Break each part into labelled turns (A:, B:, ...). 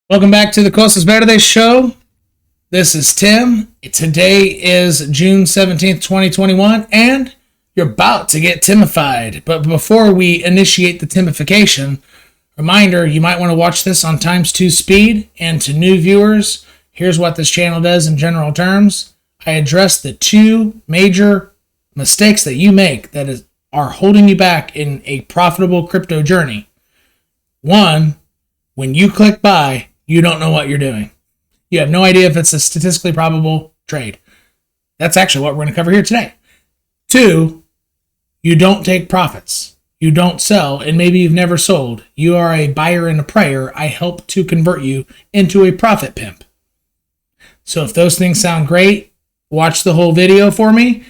A: Welcome back to the 𝐾𝐿 show. This is Tim. Today is June 17th, 2021, and you're about to get Timified. But before we initiate the Timification, reminder, you might want to watch this on ×2 speed. And to new viewers, here's what this channel does in general terms. I address the two major mistakes that you make that are holding you back in a profitable crypto journey. One, when you click buy, you don't know what you're doing. You have no idea if it's a statistically probable trade. That's actually what we're going to cover here today. Two, you don't take profits. You don't sell, and maybe you've never sold. You are a buyer and a prayer. I help to convert you into a profit pimp. So if those things sound great, watch the whole video for me.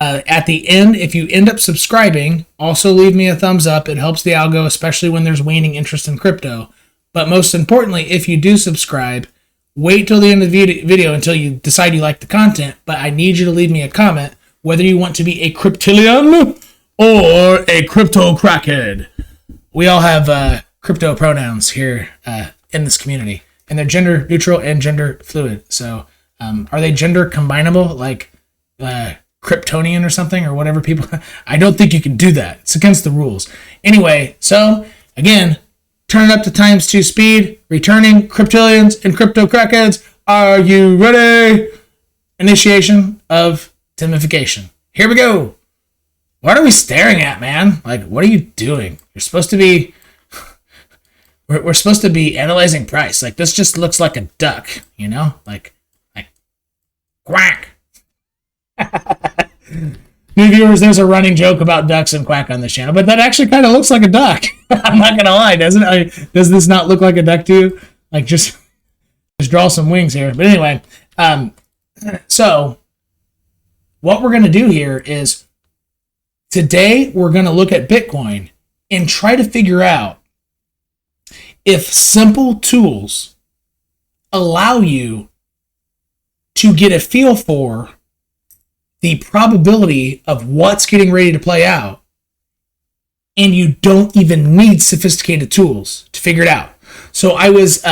A: At the end, if you end up subscribing, also leave me a thumbs up. It helps the algo, especially when there's waning interest in crypto. But most importantly, if you do subscribe, wait till the end of the video until you decide you like the content. But I need you to leave me a comment whether you want to be a cryptillion or a crypto crackhead. We all have crypto pronouns here in this community, and they're gender neutral and gender fluid. So are they gender combinable, like Kryptonian or something, or whatever people... I don't think you can do that. It's against the rules. Anyway, so again, turn it up to ×2 speed. Returning cryptillions and crypto crackheads, are you ready? Initiation of Timification. Here we go. What are we staring at, man? Like, what are you doing? You're supposed to be... We're supposed to be analyzing price. Like, this just looks like a duck, you know? Like quack. New viewers, there's a running joke about ducks and quack on this channel, but that actually kind of looks like a duck. I'm not gonna lie, doesn't it? Does this not look like a duck to you? Like, just draw some wings here. But anyway, so what we're gonna do here is today we're gonna look at Bitcoin and try to figure out if simple tools allow you to get a feel for the probability of what's getting ready to play out, and you don't even need sophisticated tools to figure it out. So I was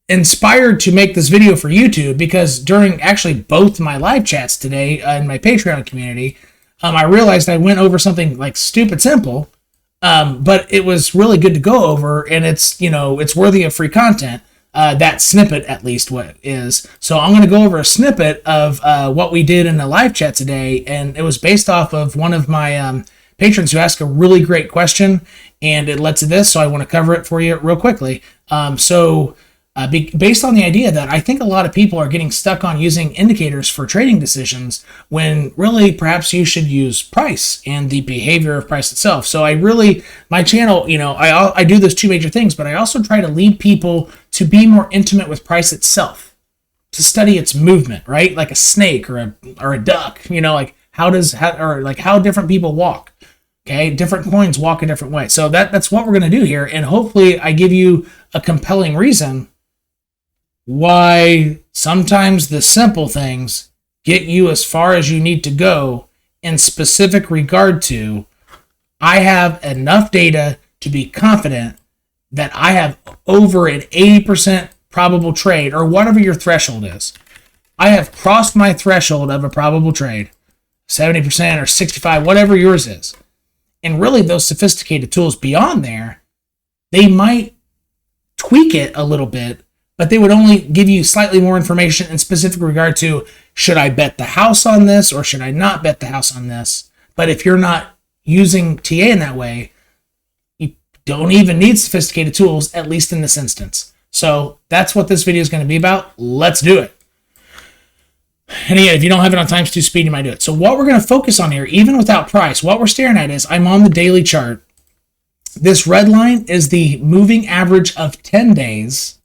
A: inspired to make this video for YouTube because during actually both my live chats today in my Patreon community, I realized I went over something like stupid simple, but it was really good to go over, and it's worthy of free content. That snippet, at least, what it is. So I'm going to go over a snippet of what we did in the live chat today, and it was based off of one of my patrons who asked a really great question, and it led to this, so I want to cover it for you real quickly. Based on the idea that I think a lot of people are getting stuck on using indicators for trading decisions when really perhaps you should use price and the behavior of price itself. So my channel, I do those two major things, but I also try to lead people to be more intimate with price itself, to study its movement, right? Like a snake or a duck, like how different people walk. Okay, different coins walk a different way. So that's what we're going to do here, and hopefully I give you a compelling reason why sometimes the simple things get you as far as you need to go in specific regard to, I have enough data to be confident that I have over an 80% probable trade, or whatever your threshold is. I have crossed my threshold of a probable trade, 70% or 65, whatever yours is. And really those sophisticated tools beyond there, they might tweak it a little bit, but they would only give you slightly more information in specific regard to, should I bet the house on this or should I not bet the house on this? But if you're not using TA in that way, you don't even need sophisticated tools, at least in this instance. So that's what this video is going to be about. Let's do it. And again, if you don't have it on ×2 speed, you might do it. So what we're going to focus on here, even without price, what we're staring at is, I'm on the daily chart. This red line is the moving average of 10 days.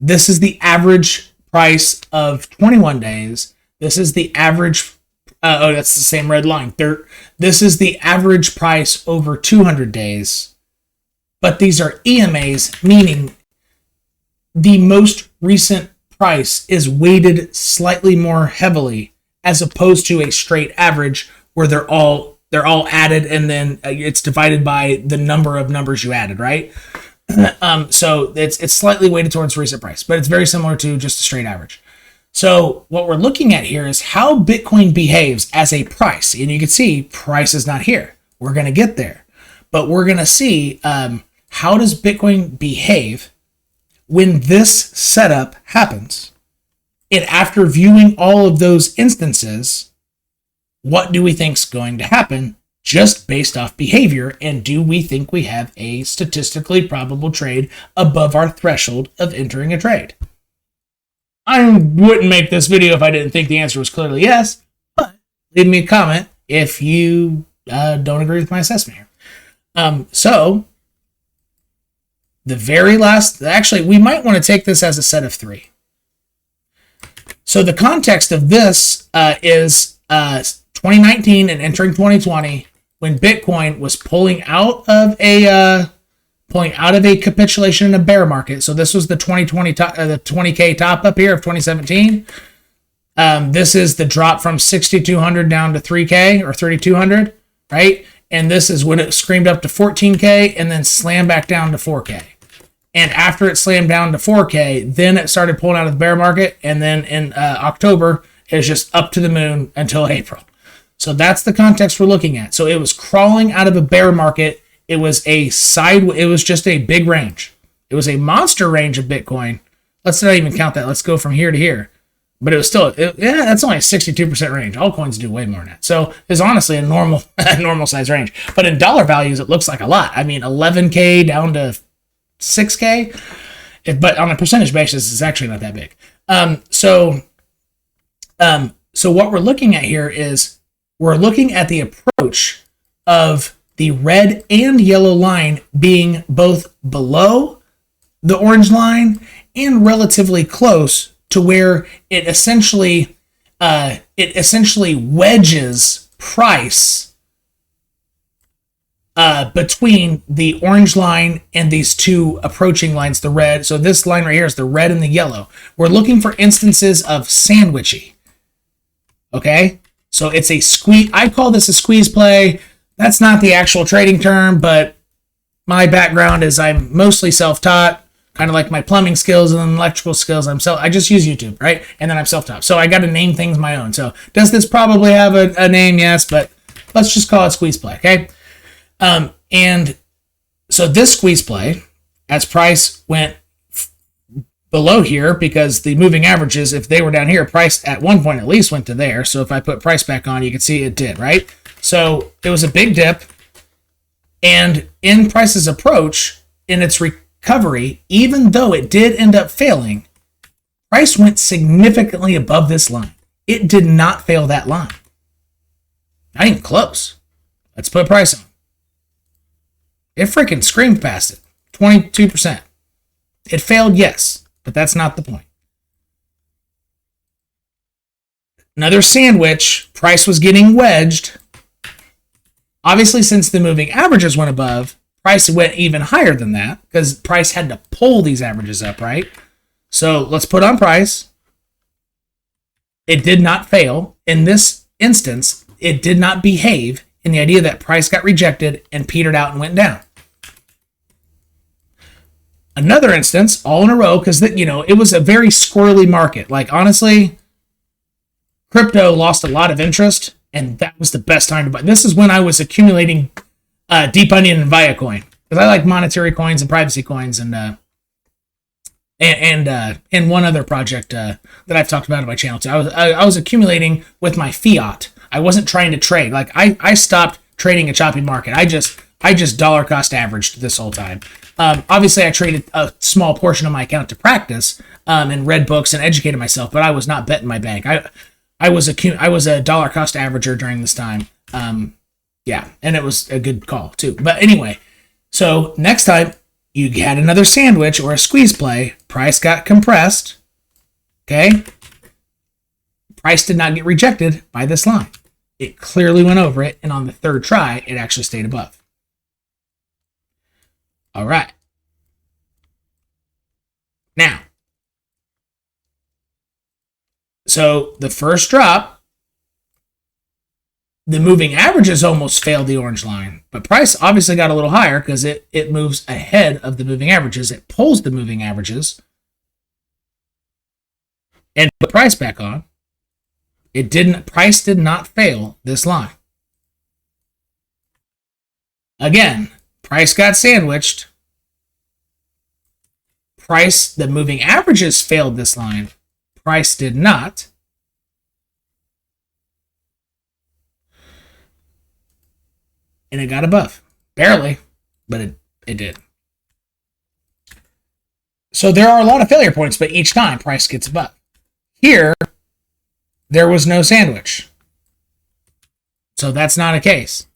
A: This is the average price of 21 days. This is the average, that's the same red line. This is the average price over 200 days. But these are EMAs, meaning the most recent price is weighted slightly more heavily as opposed to a straight average where they're all added and then it's divided by the number of numbers you added, right? So it's slightly weighted towards recent price, but it's very similar to just a straight average. So what we're looking at here is how Bitcoin behaves as a price. And you can see price is not here. We're going to get there. But we're going to see how does Bitcoin behave when this setup happens. And after viewing all of those instances, what do we think is going to happen just based off behavior? And do we think we have a statistically probable trade above our threshold of entering a trade? I wouldn't make this video if I didn't think the answer was clearly yes, but leave me a comment if you don't agree with my assessment here. So the very last, actually, we might want to take this as a set of three. So the context of this is 2019 and entering 2020, when Bitcoin was pulling out of a capitulation in a bear market. So this was the 2020 the 20K top up here of 2017. This is the drop from 6,200 down to 3K or 3,200, right? And this is when it screamed up to 14K and then slammed back down to 4K. And after it slammed down to 4K, then it started pulling out of the bear market. And then in October, it was just up to the moon until April. So that's the context we're looking at. So it was crawling out of a bear market. It was it was just a big range. It was a monster range of Bitcoin. Let's not even count that. Let's go from here to here. But it was still, that's only a 62% range. Altcoins do way more than that. So it's honestly a normal size range. But in dollar values, it looks like a lot. I mean, 11K down to 6K. But on a percentage basis, it's actually not that big. So what we're looking at here is we're looking at the approach of the red and yellow line being both below the orange line and relatively close to where it essentially wedges price between the orange line and these two approaching lines, the red. So this line right here is the red and the yellow. We're looking for instances of sandwichy. Okay, so it's a squeeze. I call this a squeeze play. That's not the actual trading term, but my background is I'm mostly self-taught, kind of like my plumbing skills and electrical skills. I just use YouTube, right? And then I'm self-taught. So I got to name things my own. So does this probably have a name? Yes, but let's just call it squeeze play, okay? And so this squeeze play, as price went below here, because the moving averages, if they were down here, price at one point at least went to there. So if I put price back on, you can see it did, right? So it was a big dip, and in price's approach, in its recovery, even though it did end up failing, price went significantly above this line. It did not fail that line. Not even close. Let's put price on. It freaking screamed past it. 22%. It failed, yes, but that's not the point. Another sandwich. Price was getting wedged. Obviously, since the moving averages went above, price went even higher than that because price had to pull these averages up, right? So let's put on price. It did not fail. In this instance, it did not behave in the idea that price got rejected and petered out and went down. Another instance, all in a row, because it was a very squirrely market. Like, honestly, crypto lost a lot of interest, and that was the best time to buy. This is when I was accumulating Deep Onion and Viacoin, because I like monetary coins and privacy coins, and one other project that I've talked about on my channel too. I was accumulating with my fiat. I wasn't trying to trade. Like I stopped trading a choppy market. I just dollar cost averaged this whole time. Obviously, I traded a small portion of my account to practice and read books and educated myself, but I was not betting my bank. I was a dollar cost averager during this time. Yeah, and it was a good call too. But anyway, so next time you had another sandwich or a squeeze play, price got compressed. Okay, price did not get rejected by this line. It clearly went over it, and on the third try, it actually stayed above. All right. Now, so the first drop The moving averages almost failed the orange line, but price obviously got a little higher because it moves ahead of the moving averages. It pulls the moving averages and put price back on. Price did not fail this line. Again, price got sandwiched. The moving averages failed this line. Price did not. And it got above. Barely, but it did. So there are a lot of failure points, but each time price gets above. Here, there was no sandwich. So that's not a case.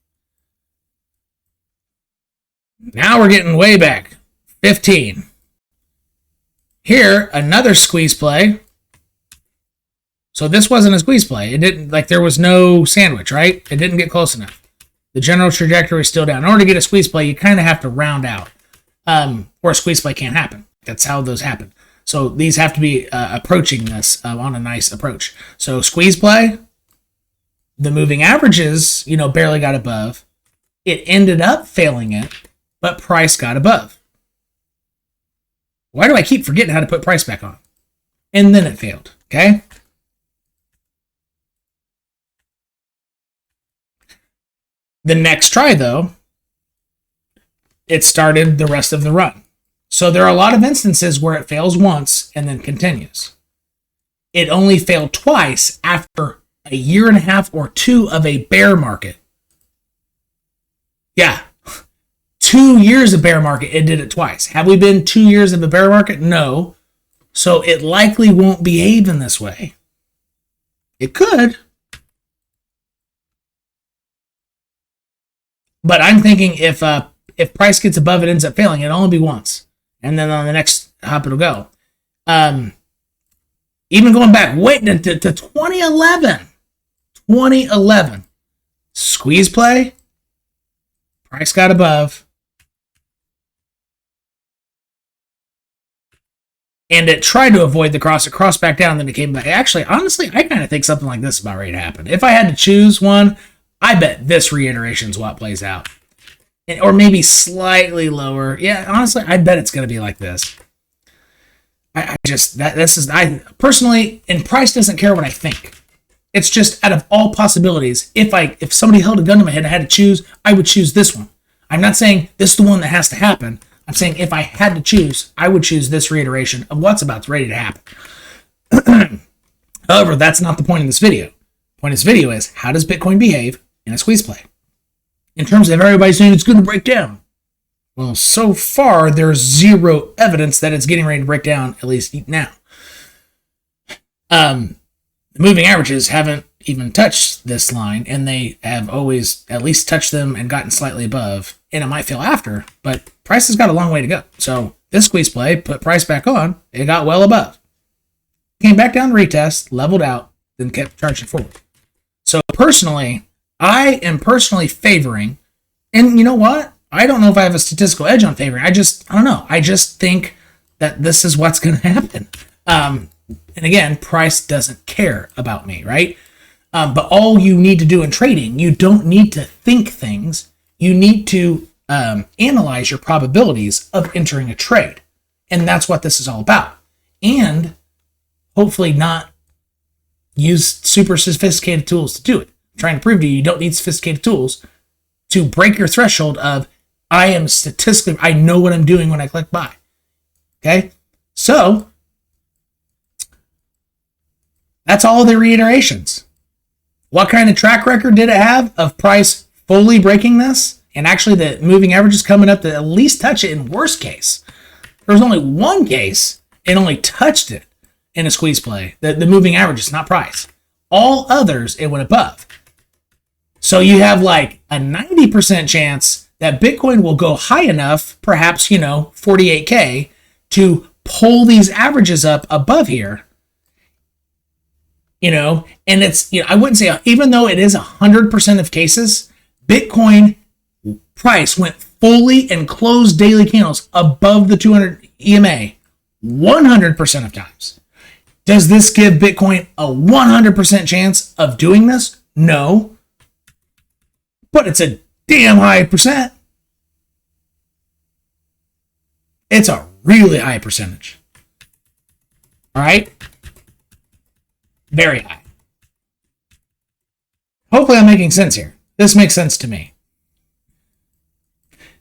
A: Now we're getting way back. 15. Here, another squeeze play. So this wasn't a squeeze play. It didn't, like, there was no sandwich, right? It didn't get close enough. The general trajectory is still down. In order to get a squeeze play, you kind of have to round out. Or a squeeze play can't happen. That's how those happen. So these have to be approaching this on a nice approach. So squeeze play, the moving averages, barely got above. It ended up failing it, but price got above. Why do I keep forgetting how to put price back on? And then it failed, okay? The next try, though, it started the rest of the run. So there are a lot of instances where it fails once and then continues. It only failed twice after a year and a half or two of a bear market. Yeah, 2 years of bear market, it did it twice. Have we been 2 years of a bear market? No. So it likely won't behave in this way. It could. But I'm thinking if price gets above, it ends up failing. It'll only be once. And then on the next hop, it'll go. Even going back, wait to 2011. 2011. Squeeze play. Price got above. And it tried to avoid the cross. It crossed back down, and then it came back. Actually, honestly, I kind of think something like this is about ready to happen. If I had to choose one, I bet this reiteration is what plays out. Or maybe slightly lower. Yeah, honestly, I bet it's going to be like this. I personally, and price doesn't care what I think. It's just out of all possibilities, if somebody held a gun to my head and I had to choose, I would choose this one. I'm not saying this is the one that has to happen. I'm saying if I had to choose, I would choose this reiteration of what's about ready to happen. However, that's not the point of this video. The point of this video is, how does Bitcoin behave in a squeeze play? In terms of everybody saying it's going to break down. Well, so far, there's zero evidence that it's getting ready to break down, at least now. The moving averages haven't even touched this line, and they have always at least touched them and gotten slightly above, and it might fail after, but price has got a long way to go. So this squeeze play put price back on, it got well above. Came back down to retest, leveled out, then kept charging forward. So personally, I am personally favoring, and you know what? I don't know if I have a statistical edge on favoring. I don't know. I just think that this is what's going to happen. And again, price doesn't care about me, right? But all you need to do in trading, you don't need to think things. You need to analyze your probabilities of entering a trade. And that's what this is all about. And hopefully not use super sophisticated tools to do it. I'm trying to prove to you, you don't need sophisticated tools to break your threshold of, I know what I'm doing when I click buy. Okay? So, that's all the reiterations. What kind of track record did it have of price fully breaking this? And actually the moving averages coming up to at least touch it in worst case. There was only one case, it only touched it in a squeeze play. The moving averages, not price. All others, it went above. So you have like a 90% chance that Bitcoin will go high enough, perhaps, 48K, to pull these averages up above here. And it's, I wouldn't say, even though it is 100% of cases, Bitcoin price went fully and closed daily candles above the 200 EMA 100% of times. Does this give Bitcoin a 100% chance of doing this? No. but it's a damn high percent. It's a really high percentage. All right? Very high. Hopefully I'm making sense here. This makes sense to me.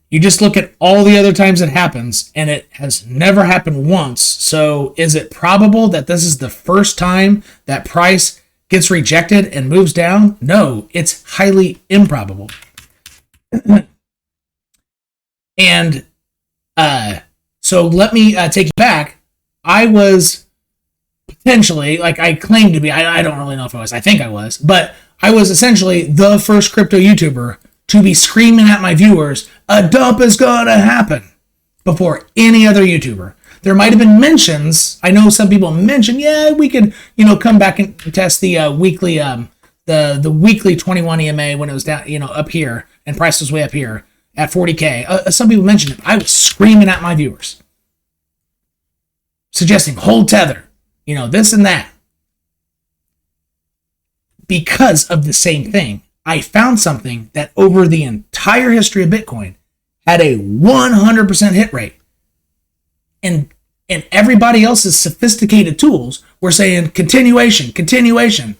A: You just look at all the other times it happens, and it has never happened once. So is it probable that this is the first time that price gets rejected and moves down? No, it's highly improbable. And so let me take you back. I was potentially, like I claimed to be, I don't really know if I was, I think I was, but I was essentially the first crypto YouTuber to be screaming at my viewers, a dump is going to happen, before any other YouTuber. There might have been mentions. I know some people mentioned, yeah, we could, come back and test the weekly, the weekly 21 EMA when it was down, up here, and price was way up here at 40K. Some people mentioned it. I was screaming at my viewers, suggesting hold tether, this and that. Because of the same thing, I found something that over the entire history of Bitcoin had a 100% hit rate. And everybody else's sophisticated tools were saying continuation.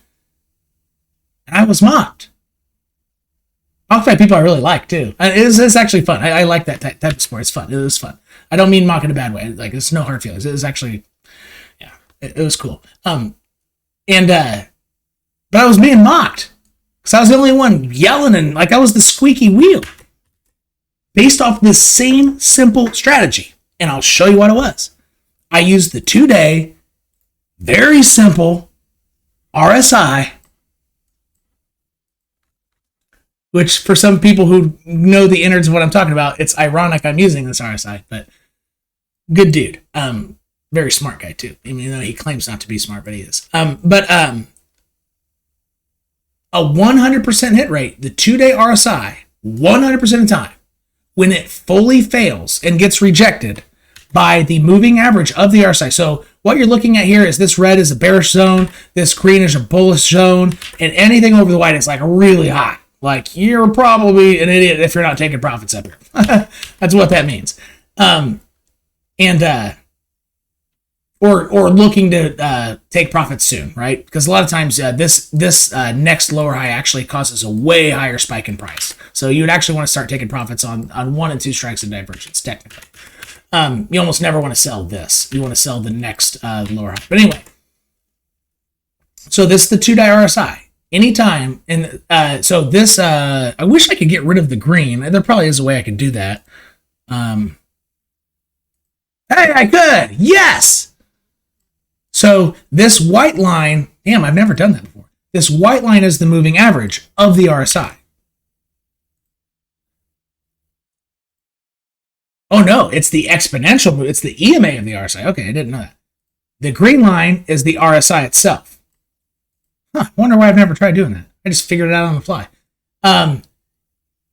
A: And I was mocked. Mocked by people I really like, too. It's actually fun. I like that type of sport. It's fun. It was fun. I don't mean mock in a bad way. Like, it's no hard feelings. It was actually, yeah, it was cool. But I was being mocked. Because I was the only one yelling, and like I was the squeaky wheel. Based off this same simple strategy. And I'll show you what it was. I used the 2-day, very simple RSI, which for some people who know the innards of what I'm talking about, it's ironic I'm using this RSI, but good dude. Very smart guy too. Even though he claims not to be smart, but he is. A 100% hit rate, the 2-day RSI, 100% of the time, when it fully fails and gets rejected by the moving average of the RSI. So what you're looking at here is this red is a bearish zone, this green is a bullish zone, and anything over the white is like really hot. Like you're probably an idiot if you're not taking profits up here. That's what that means. Or looking to take profits soon, right? Because a lot of times this next lower high actually causes a way higher spike in price. So you would actually want to start taking profits on 1 and 2 strikes and divergence, technically. You almost never want to sell this. You want to sell the next lower high. But anyway, so this is the 2-day RSI. Anytime, and so this, I wish I could get rid of the green. There probably is a way I could do that. Hey, I could! Yes! So this white line, damn, I've never done that before. This white line is the moving average of the RSI. Oh no, it's the exponential move. It's the EMA of the RSI. Okay, I didn't know that. The green line is the RSI itself. Huh, wonder why I've never tried doing that. I just figured it out on the fly. And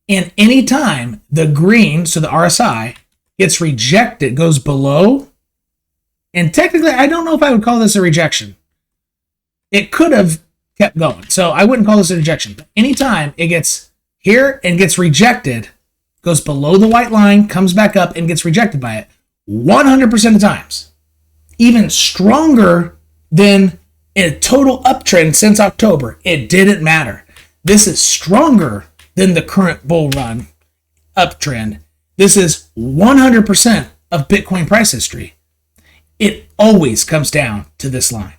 A: anytime the green, so the RSI, gets rejected, goes below, and technically, I don't know if I would call this a rejection. It could have kept going, so I wouldn't call this a rejection. But anytime it gets here and gets rejected, goes below the white line, comes back up, and gets rejected by it, 100% of times, even stronger than a total uptrend since October, it didn't matter. This is stronger than the current bull run uptrend. This is 100% of Bitcoin price history. It always comes down to this line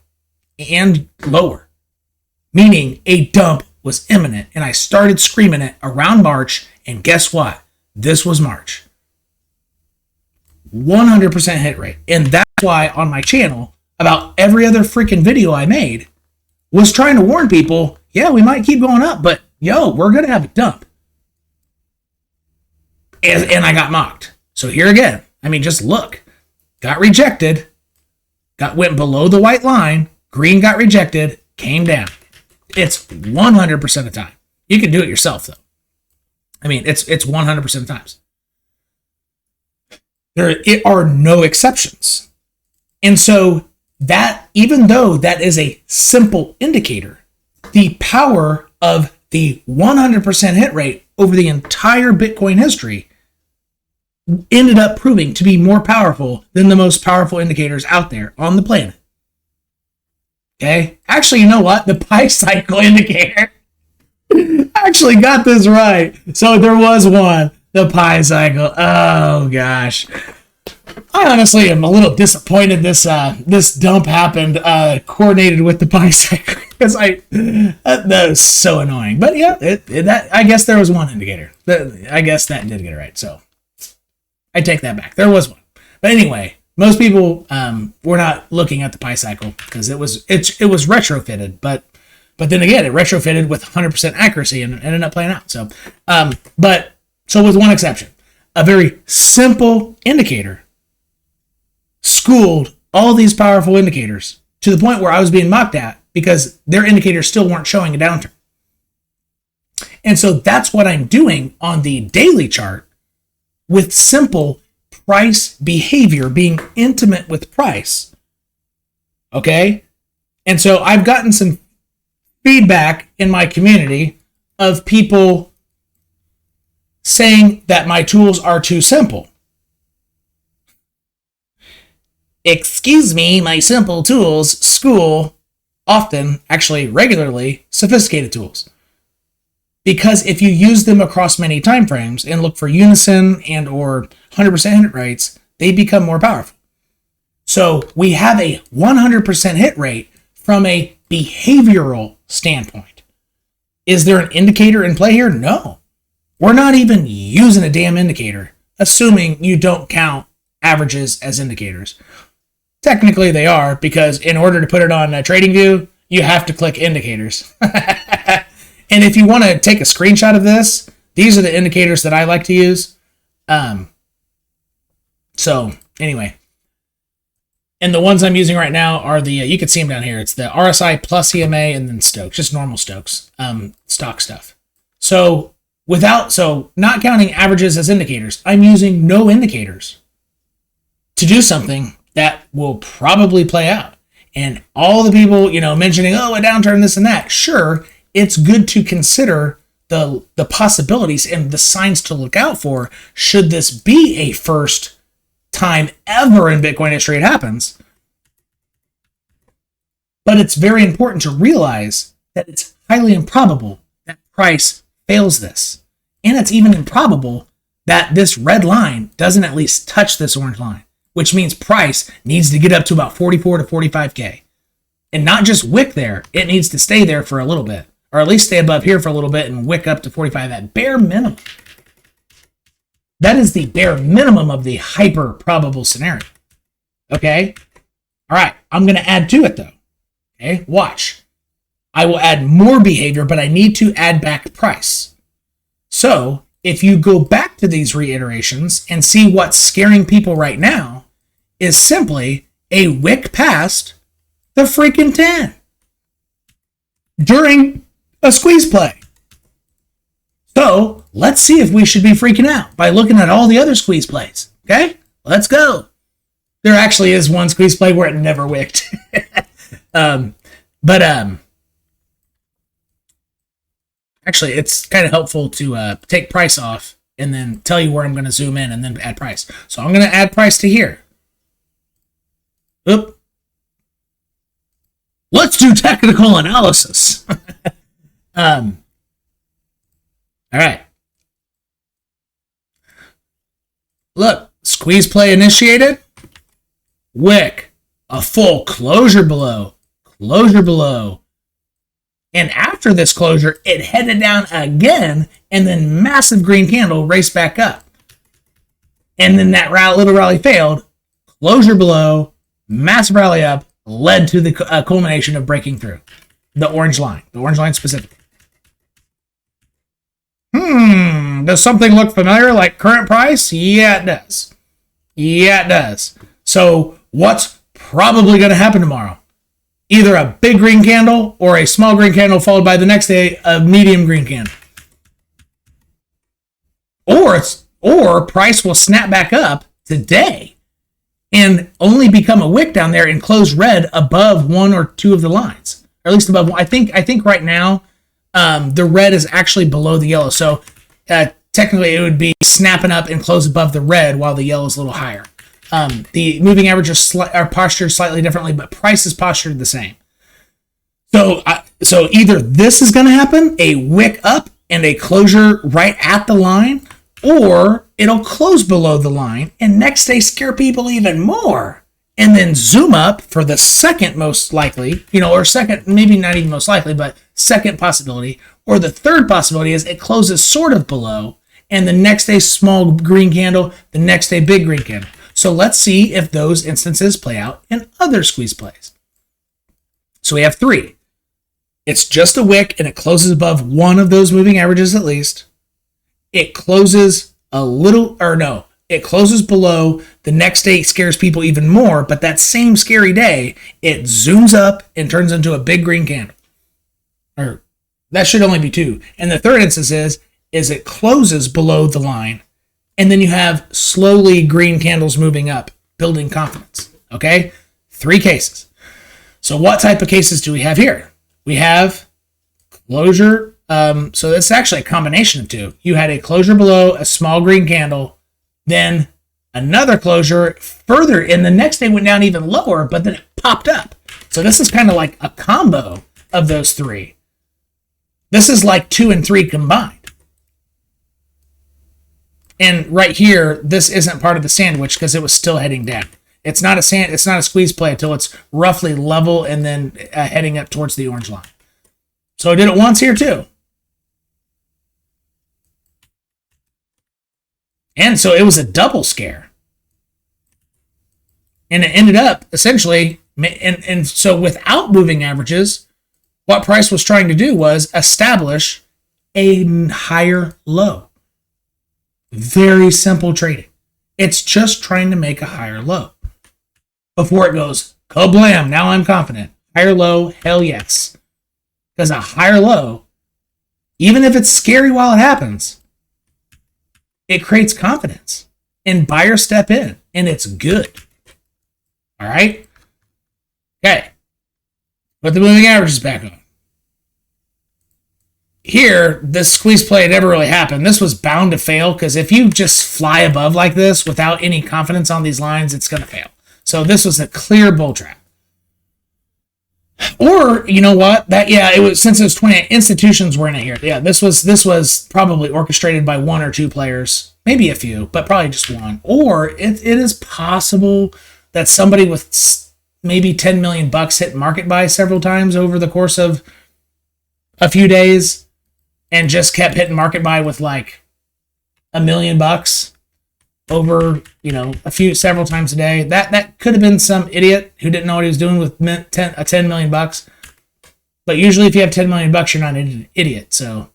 A: and lower, meaning a dump was imminent. And I started screaming it around March, and guess what? This was March. 100% hit rate. And that's why on my channel, about every other freaking video I made was trying to warn people, yeah, we might keep going up, but yo, we're going to have a dump. And I got mocked. So here again, I mean, just look. Got rejected. Went below the white line. Green got rejected. Came down. It's 100% of the time. You can do it yourself, though. I mean, it's 100% of the times. There are no exceptions. And so that, even though that is a simple indicator, the power of the 100% hit rate over the entire Bitcoin history ended up proving to be more powerful than the most powerful indicators out there on the planet. Okay? Actually, you know what? The pi cycle indicator actually got this right. So there was one, the pi cycle. Oh gosh. I honestly am a little disappointed this dump happened coordinated with the pi cycle, because that was so annoying. But yeah, that I guess there was one indicator. I guess that did get it right. So I take that back. There was one. But anyway, most people were not looking at the pi cycle because it was retrofitted, but then again, it retrofitted with 100% accuracy and ended up playing out. So with one exception, a very simple indicator schooled all these powerful indicators to the point where I was being mocked at because their indicators still weren't showing a downturn. And so that's what I'm doing on the daily chart with simple price behavior, being intimate with price. Okay? And so I've gotten some feedback in my community of people saying that my tools are too simple. Excuse me, my simple tools school often, actually regularly, sophisticated tools. Because if you use them across many time frames and look for unison and or 100% hit rates, they become more powerful. So we have a 100% hit rate from a behavioral standpoint. Is there an indicator in play here? No. We're not even using a damn indicator, assuming you don't count averages as indicators. Technically they are, because in order to put it on TradingView, you have to click indicators. And if you want to take a screenshot of this, these are the indicators that I like to use. So anyway, and the ones I'm using right now are the, you can see them down here. It's the RSI plus EMA and then Stokes, just normal Stokes, stock stuff. So not counting averages as indicators, I'm using no indicators to do something that will probably play out. And all the people, mentioning, oh, a downturn, this and that. Sure, it's good to consider the possibilities and the signs to look out for should this be a first time ever in Bitcoin history it happens. But it's very important to realize that it's highly improbable that price fails this. And it's even improbable that this red line doesn't at least touch this orange line, which means price needs to get up to about 44 to 45K. And not just wick there, it needs to stay there for a little bit, or at least stay above here for a little bit and wick up to 45 at bare minimum. That is the bare minimum of the hyper probable scenario. Okay? All right, I'm going to add to it though. Okay, watch. I will add more behavior, but I need to add back price. So if you go back to these reiterations and see what's scaring people right now is simply a wick past the freaking 10 during a squeeze play. So let's see if we should be freaking out by looking at all the other squeeze plays. Okay, let's go. There actually is one squeeze play where it never wicked. Actually, it's kind of helpful to take price off and then tell you where I'm going to zoom in and then add price. So I'm going to add price to here. Oop. Let's do technical analysis. All right. Look, squeeze play initiated. Wick. A full closure below. Closure below. And after this closure, it headed down again, and then massive green candle raced back up. And then that little rally failed. Closure below, massive rally up, led to the culmination of breaking through. The orange line specifically. Does something look familiar like current price? Yeah, it does. Yeah, it does. So what's probably going to happen tomorrow? Either a big green candle or a small green candle followed by the next day a medium green candle. Or price will snap back up today and only become a wick down there and close red above one or two of the lines. Or at least above one. I think right now the red is actually below the yellow. So technically it would be snapping up and close above the red while the yellow is a little higher. The moving averages are postured slightly differently, but price is postured the same. So either this is going to happen, a wick up and a closure right at the line, or it'll close below the line and next day scare people even more and then zoom up for the second most likely, or second, maybe not even most likely, but second possibility. Or the third possibility is it closes sort of below and the next day small green candle, the next day big green candle. So let's see if those instances play out in other squeeze plays. So we have 3. It's just a wick and it closes above one of those moving averages at least. It closes it closes below. The next day scares people even more, but that same scary day, it zooms up and turns into a big green candle. Or that should only be 2. And the third instance is it closes below the line, and then you have slowly green candles moving up, building confidence. Okay? 3 cases. So what type of cases do we have here? We have closure. So that's actually a combination of 2. You had a closure below, a small green candle, then another closure further, and the next day went down even lower, but then it popped up. So this is kind of like a combo of those 3. This is like 2 and 3 combined. And right here, this isn't part of the sandwich because it was still heading down. It's not a squeeze play until it's roughly level and then heading up towards the orange line. So I did it once here too. And so it was a double scare. And it ended up essentially, and so without moving averages, what price was trying to do was establish a higher low. Very simple trading. It's just trying to make a higher low. Before it goes, kablam, now I'm confident. Higher low, hell yes. Because a higher low, even if it's scary while it happens, it creates confidence. And buyers step in, and it's good. All right? Okay. Put the moving averages back on. Here, this squeeze play never really happened. This was bound to fail, because if you just fly above like this without any confidence on these lines, it's going to fail. So this was a clear bull trap. Or, you know what? It was, since it was 28 institutions were in it here. Yeah, this was probably orchestrated by 1 or 2 players, maybe a few, but probably just 1. Or it is possible that somebody with maybe $10 million hit market buy several times over the course of a few days and just kept hitting market buy with like $1 million over, several times a day. That could have been some idiot who didn't know what he was doing with $10 million. But usually if you have $10 million, you're not an idiot. So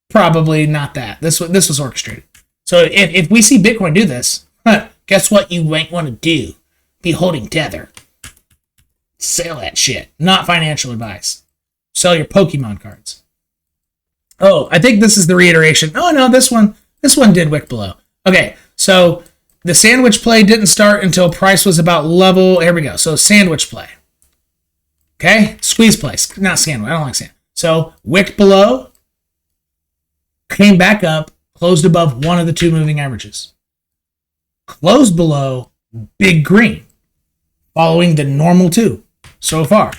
A: probably not that. This was orchestrated. So if we see Bitcoin do this, guess what you might want to do? Be holding tether. Sell that shit. Not financial advice. Sell your Pokemon cards. Oh, I think this is the reiteration. Oh no, this one did wick below. Okay, so the sandwich play didn't start until price was about level. Here we go. So sandwich play. Okay, squeeze play. Not sandwich. I don't like sandwich. So wick below, came back up, closed above one of the 2 moving averages. Closed below, big green, following the normal 2 so far.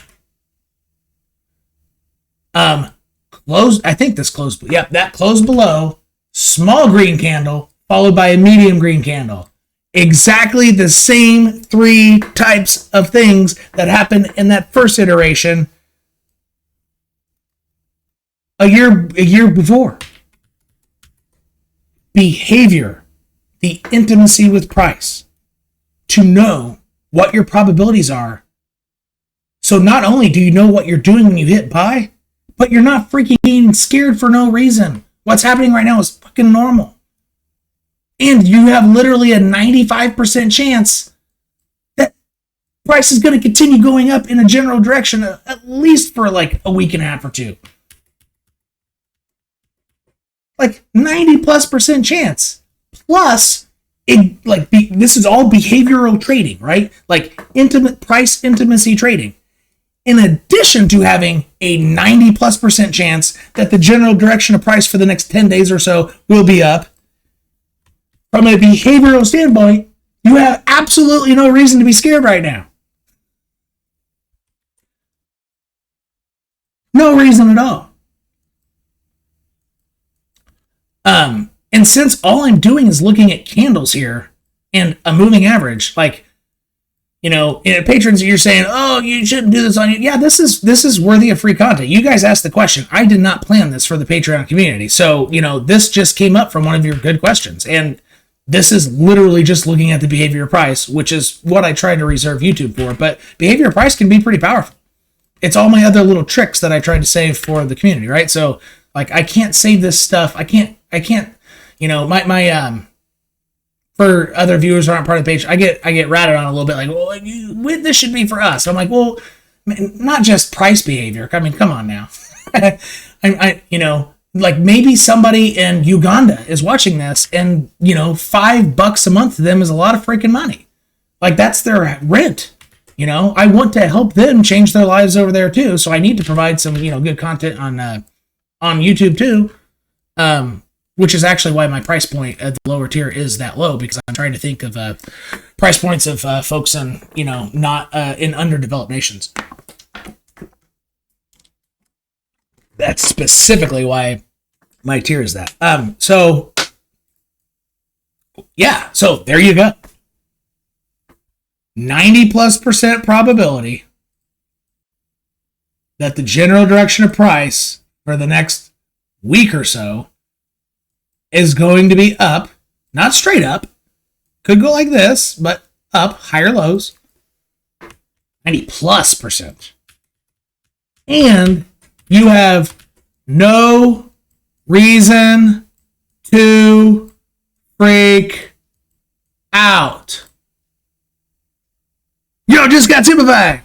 A: I think this closed. Yep, that closed below. Small green candle, followed by a medium green candle. Exactly the same 3 types of things that happened in that first iteration a year before. Behavior, the intimacy with price, to know what your probabilities are. So not only do you know what you're doing when you hit buy, but you're not freaking being scared for no reason. What's happening right now is fucking normal. And you have literally a 95% chance that price is going to continue going up in a general direction, at least for like a week and a half or 2. Like 90+% chance. Plus, this is all behavioral trading, right? Like price intimacy trading. in addition to having a 90+% chance that the general direction of price for the next 10 days or so will be up, from a behavioral standpoint, you have absolutely no reason to be scared right now. No reason at all. And since all I'm doing is looking at candles here and a moving average, like, you know, patrons, you're saying, oh, you shouldn't do this on you. Yeah, this is worthy of free content. You guys asked the question. I did not plan this for the Patreon community. So, you know, this just came up from one of your good questions. And this is literally just looking at the behavior price, which is what I tried to reserve YouTube for. But behavior price can be pretty powerful. It's all my other little tricks that I tried to save for the community, right? So, like, I can't save this stuff. I can't, you know, my for other viewers who aren't part of the page, I get ratted on a little bit, like, well, this should be for us. I'm like, well, not just price behavior. I mean, come on now. You know, like, maybe somebody in Uganda is watching this, and, you know, $5 a month to them is a lot of freaking money. Like, that's their rent. You know, I want to help them change their lives over there too. So I need to provide some, you know, good content on YouTube too. Which is actually why my price point at the lower tier is that low, because I'm trying to think of price points of folks in, you know, not in underdeveloped nations. That's specifically why my tier is that. So yeah, so there you go. 90+% probability that the general direction of price for the next week or so is going to be up, not straight up, could go like this, but up, higher lows, 90+%. And you have no reason to freak out. Yo, just got typified.